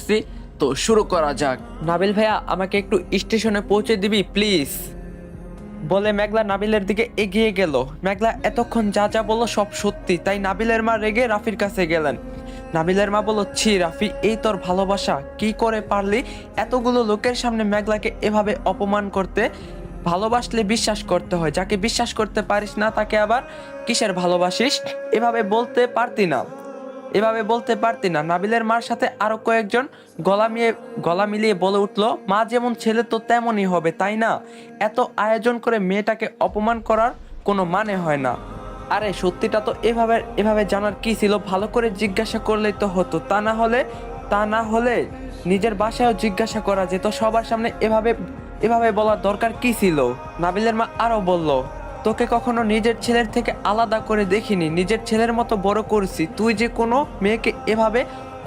করছি, তো শুরু করা যাক। নাবিল ভাইয়া, আমাকে একটু স্টেশনে পৌঁছে দিবি প্লিজ? বলে মেঘলা নাবিলের দিকে এগিয়ে গেল। মেঘলা এতক্ষণ যা যা বললো সব সত্যি, তাই নাবিলের মা রেগে রাফির কাছে গেলেন। নাবিলের মা বলল, ছি রাফি, এই তোর ভালোবাসা, কি করে পারলি এতগুলো লোকের সামনে মেঘলাকে এভাবে অপমান করতে? ভালোবাসলে বিশ্বাস করতে হয়, যাকে বিশ্বাস করতে পারিস না তাকে আবার কিসের ভালোবাসিস? এভাবে বলতে পারতি না, এভাবে বলতে পারতি না। নাবিলের মার সাথে আরো কয়েকজন গলা মিলিয়ে বলে উঠলো, মা যেমন ছেলে তো তেমনই হবে, তাই না? এত আয়োজন করে মেয়েটাকে অপমান করার কোনো মানে হয় না। আরে সত্যিটা তো এভাবে এভাবে জানার কি ছিল? ভালো করে জিজ্ঞাসা করলেই তো হতো। তা না হলে নিজের বাসায়ও জিজ্ঞাসা করা যেত, সবার সামনে এভাবে এভাবে বলার দরকার কি ছিল? নাবিলের মা আরো বলল, তোকে কখনো নিজের ছেলের থেকে আলাদা করে দেখিনি, নিজের ছেলের মতো বড় করেছি, তুই যে কোনো মেয়েকে এভাবে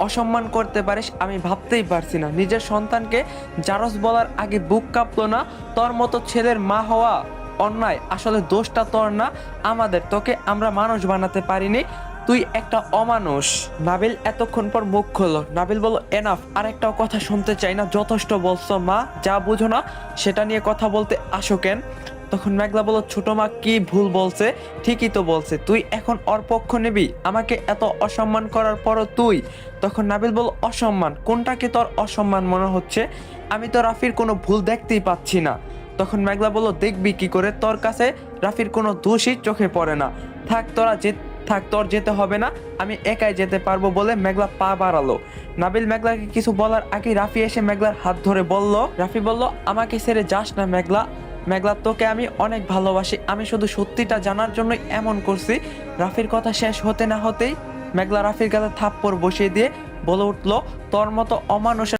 অসম্মান করতে পারিস আমি ভাবতেই পারছি না। নিজের সন্তানকে জারজ বলার আগে বুক কাঁপলো না? তোর মতো ছেলের মা হওয়া অন্যায়, আসলে দোষটা তোর না আমাদের, তোকে আমরা মানুষ বানাতে পারিনি, তুই একটা অমানুষ। নাবিল এতক্ষণ পর মুখ খুললো। নাবিল বলল, এনাফ, আর একটাও কথা শুনতে চাই না, যথেষ্ট বলছো মা, যা বুঝো না সেটা নিয়ে কথা বলতে আসো কেন? তখন মেঘলা বলল, ছোট মা কি ভুল বলছে? ঠিকই তো বলছে, তুই এখন ওর পক্ষ নিবি? আমাকে এত অসম্মান করার পরও তুই? তখন নাবিল বলল, অসম্মান? কোনটাকে তোর অসম্মান মনে হচ্ছে? আমি তো রাফির কোনো ভুল দেখতেই পাচ্ছি না। তখন মেঘলা বলল, দেখবি কি করে, তোর কাছে রাফির কোনো দোষই চোখে পড়ে না। থাক তোরা যে থাক, তোর যেতে হবে না, আমি একাই যেতে পারবো বলে মেঘলা পা বাড়ালো। নাবিল মেঘলাকে কিছু বলার আগে রাফি এসে মেঘলার হাত ধরে বলল, রাফি বলল, আমাকে ছেড়ে যাস না মেঘলা, মেঘলা তোকে আমি অনেক ভালোবাসি, আমি শুধু সত্যিটা জানার জন্যই এমন করছি। রাফির কথা শেষ হতে না হতেই মেঘলা রাফির গালে থাপ্পড় বসিয়ে দিয়ে বলে উঠলো, তোর মতো অমানুষের